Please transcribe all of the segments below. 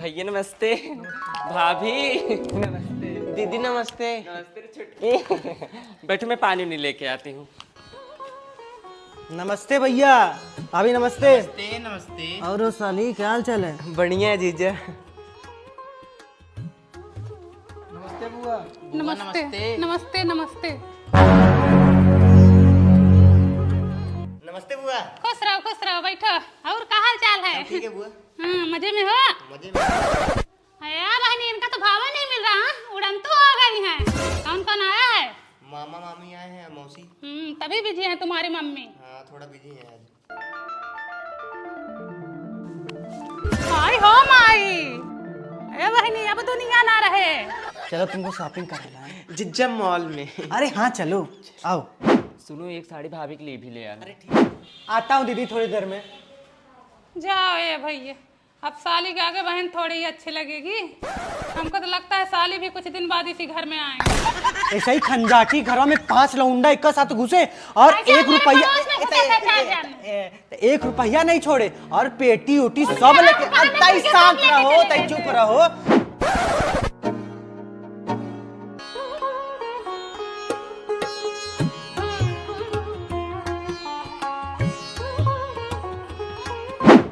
भैया नमस्ते। भाभी नमस्ते दीदी नमस्ते। नमस्ते छुटकी। बैठो मैं पानी नहीं लेके आती हूँ। नमस्ते भैया। भाभी नमस्ते। नमस्ते नमस्ते। और साली क्या हाल चाल है? बढ़िया है जीजा। नमस्ते बुआ। नमस्ते नमस्ते नमस्ते। नमस्ते बुआ। खुश रहो बैठो। और का हाल चाल है? ठीक है बुआ। हाँ, मजे में हो? मजे में। यार बहनी इनका तो भाव नहीं मिल रहा। उड़न तो आ गई है। कौन कौन आया है? मामा मामी आए हैं, मौसी। तभी बिजी है तुम्हारी मम्मी। हाँ थोड़ा बिजी है आज। आई हो माई। ए बहनी अब दुनिया ना रहे। चलो तुमको शॉपिंग कराना है। जिज्जा मॉल में। अरे हाँ चलो आओ। सुनो एक साड़ी भाभी के लिए भी ले आना। अरे ठीक आता हूँ दीदी थोड़ी देर में। जाओ ये भैया। अब साली के आगे बहन थोड़ी ही अच्छी लगेगी। हमको तो लगता है साली भी कुछ दिन बाद इसी घर में आएंगे। ऐसा ही खंजाटी घरों में 5 लौंडा एक साथ घुसे और ऐसे एक हमारे रुपया पड़ोस में घुसे थे 4 जन। 1 रुपया नहीं छोड़े और पेटी उटी सब लेके। अब तई शांत रहो, तई चुप रहो।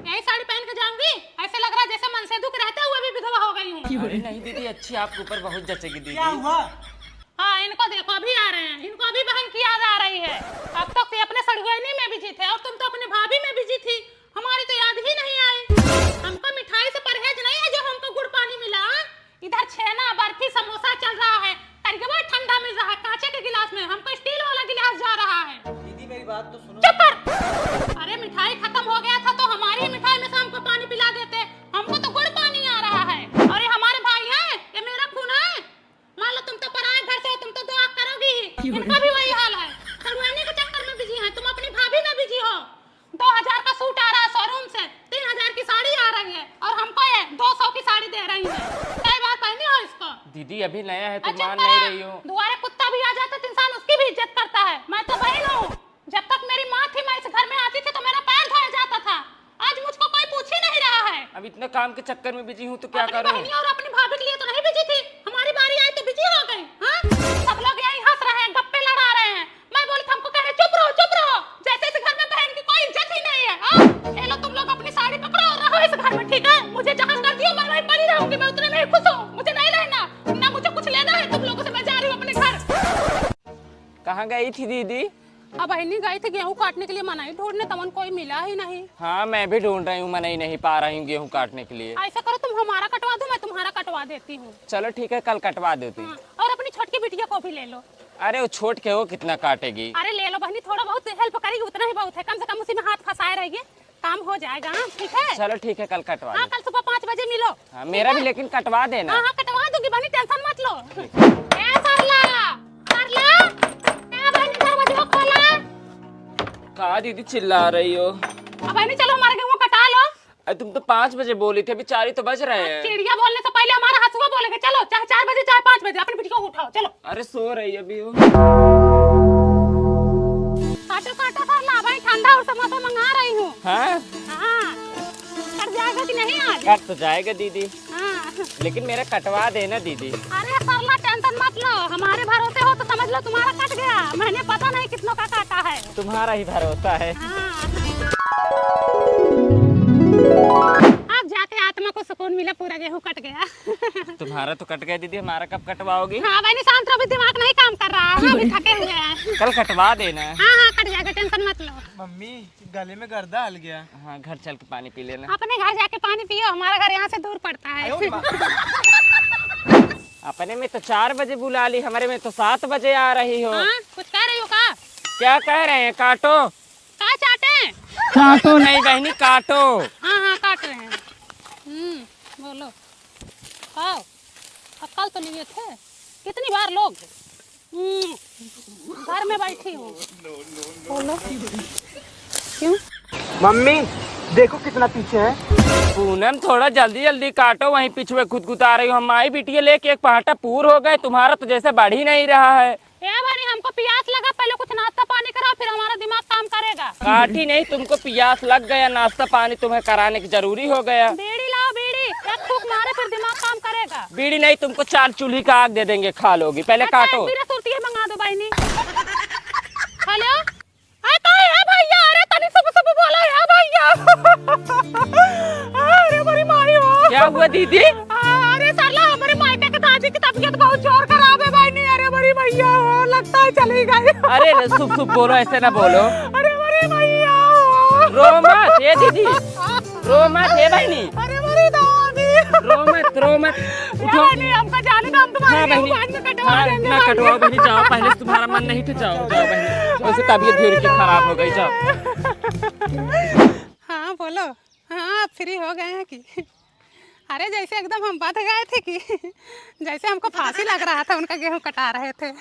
यही साड़ी पहन के जाऊंगी। ऐसे लग रहा है जैसे मन से दुख रहते हुए भी विधवा हो गई हूँ। अरे नहीं दीदी अच्छी आपके ऊपर बहुत जचेगी दीदी। क्या हुआ? हाँ इनको देखो अभी आ रहे हैं। इनको अभी बहन की याद आ रही है। अब तक तो अपने सड़गोइनी में बिजी थे और तुम तो अपने भाभी में बिजी थी। हमारी तो याद ही नहीं आई। हमको मिठाई से परहेज नहीं है जो हमको गुड़ पानी मिला। इधर छेना बर्फी समोसा चल रहा है। तरीके ठंडा मिल रहा है कांचे के गिलास में। हमको स्टील वाला गिलास जा रहा है। दीदी मेरी बात तो सुनो। चुप कर। अरे मिठाई खत्म हो गया था तो हमारी मिठाई में से हमको पानी पिला देते। हमको तो गुड़ पानी आ रहा है। और ये हमारे भाई है, ये मेरा खून है। मान लो तुम तो पराए घर से हो, तुम तो दुआ करोगी ही। इनका भी वही हाल है। सड़वाने के चक्कर में बिजी है। तुम अपनी भाभी में बिजी हो। 2000 का सूट आ रहा है शोरूम से। 3000 की साड़ी आ रही है और हमको ये 200 की साड़ी दे रही है। कई बार पहनी हो इसको? दीदी अभी नया है तो अच्छा, मान नहीं रही हो। दुआरे कुत्ता भी आ जाता तो इंसान उसकी भी इज्जत करता है। मैं तो बहन हूँ। जब तक मेरी माँ थी मैं इस घर में आती थी तो मेरा पैर धोया जाता था। आज मुझको कोई पूछ ही नहीं रहा है। अब इतना काम के चक्कर में बिजी हूँ तो क्या अपनी करूँ? बहनी और अपनी भाभी के लिए तो नहीं बिजी थी। हमारी बारी आई तो बिजी हो गई। हाँ? सब लोग यही हंस रहे हैं, गप्पे लड़ा रहे हैं। मैं बोली थी हमको कह रहे चुप रहो चुप रहो। जैसे इस घर में बहन की कोई इज्जत ही नहीं है। हाँ? ये लो तुम लोग अपनी साड़ी पकड़ो और रहो इस घर में, ठीक है? मुझे जहाँ कर दियो मैं वहीं पड़ी रहूंगी। मैं उतने में ही खुश हूँ। मुझे नहीं रहना ना, मुझे कुछ लेना है तुम लोगों से। मैं जा रही हूँ अपने घर। कहाँ गई थी दीदी? अब बहनी गई थी गेहूं काटने के लिए। मनाई ढूंढने तमन कोई मिला ही नहीं। हाँ मैं भी ढूंढ रही हूँ, मैं नहीं पा रही हूँ गेहूँ काटने के लिए। ऐसा करो तुम हमारा कटवा दो, मैं तुम्हारा कटवा देती हूँ। चलो ठीक है कल कटवा देती। हाँ, और अपनी छोटकी बिटिया को भी ले लो। अरे वो छोट के हो कितना काटेगी? अरे ले लो बहनी, थोड़ा बहुत हेल्प करेगी उतना ही बहुत है। कम से कम उसी में हाथ फंसाए रहेगी, काम हो जाएगा। हाँ ठीक है। चलो ठीक है कल कटवा हाँ दो। कल सुबह 5 बजे मिलो। हाँ मेरा भी लेकिन कटवा देना। हाँ हाँ कटवा दूंगी बहनी, टेंशन मत लो। ए सरला सरला, ए बहनी दरवाजा खोला। कहा दीदी चिल्ला रही हो? अब बहनी चलो हमारे गेहूं कटा लो। अरे तुम तो 5 बजे बोली थी, अभी 4 ही तो बज रहे हैं। चिड़िया बोलने से पहले हमारा हसुआ बोलेगा। चलो चाहे 4 बजे चाहे 5 बजे अपनी बिटिया को उठाओ। चलो अरे सो रही है अभी वो। काटो काटो सरला, भाई ठंडा और समोसा मंगा रही हूँ। हाँ हाँ कट जाएगा कि नहीं आज? कट तो जाएगा दीदी, हाँ। लेकिन मेरा कटवा देना दीदी। अरे सरला टेंशन मत लो, हमारे भरोसे हो तो समझ लो तुम्हारा कट गया। मैंने पता नहीं कितनों का काटा है। तुम्हारा ही भरोसा है। हाँ। अब जाके आत्मा को सुकून मिला, पूरा गेहूं कट गया। तुम्हारा तो कट गया दीदी, हमारा कब कटवाओगी? हाँ मैंने शांत रहो, अभी दिमाग नहीं काम कर रहा है। अभी थके हुए हैं। कल कटवा देना। हाँ हाँ कट जाएगा, टेंशन मत लो। मम्मी गले में गर्दा हल गया। हाँ घर चल के पानी पी लेना। अपने घर जाके पानी पियो, हमारा घर यहाँ से दूर पड़ता है। अपने में तो 4 बजे बुला ली, हमारे में तो 7 बजे आ रही हो। हाँ कुछ कह रही हो का? क्या कह रहे हैं? काटो। का चाटे? काटो नहीं बहनी काटो। हाँ हाँ काट रहे हैं। बोलो। आओ अब कल तो लिए थे। कितनी बार लोग? घर में बैठी हूँ। बोलो क्यों? मम्मी देखो कितना पीछे है। पूनम थोड़ा जल्दी जल्दी काटो, वहीं पीछे खुदकुता रही हो। हमारी बिटिया लेके एक पहाटा पूर हो गए, तुम्हारा तो जैसे बढ़ ही नहीं रहा है। भाई हमको प्यास लगा, पहले कुछ नाश्ता पानी कराओ फिर हमारा दिमाग काम करेगा। काटी नहीं, तुमको प्यास लग गया, नाश्ता पानी तुम्हें कराने की जरूरी हो गया। बीड़ी लाओ बीड़ी, एक फूंक मारो बीड़ी नहीं, तुमको 4 चूल्ही का आग दे देंगे, खा लोगी। पहले काटो। बीड़ा सुरती है, मंगा दो बहनी। हेलो, है भैया? अरे तनी सब बोलो है भैया। अरे मेरी माई हो। क्या हुआ दीदी? अरे साला हमारे मायके के दादी की तबीयत बहुत जोर खराब है बहनी। अरे मेरी भैया हो, लगता है चली गई। अरे शुभ शुभ बोलो, ऐसे ना बोलो। अरे मेरी भैया रो मत ये दीदी, रो मत ये बहनी, अरे मेरी दादी। रो मत उठो। नहीं, हमका जाने दो, हम तुम्हारे हाँ बहनी, बाद में कटवा हाँ देंगे। ना कटवाओ बहनी, जाओ। पहले से तुम्हारा मन नहीं था, जाओ बहनी। वैसे तबीयत धीरे की खराब हो गई, जाओ। हाँ बोलो। हाँ आप फ्री हो गए हैं कि? अरे जैसे एकदम हम बध गए थे कि जैसे हमको फांसी लग रहा था, उनका गेहूं कटा रहे थे।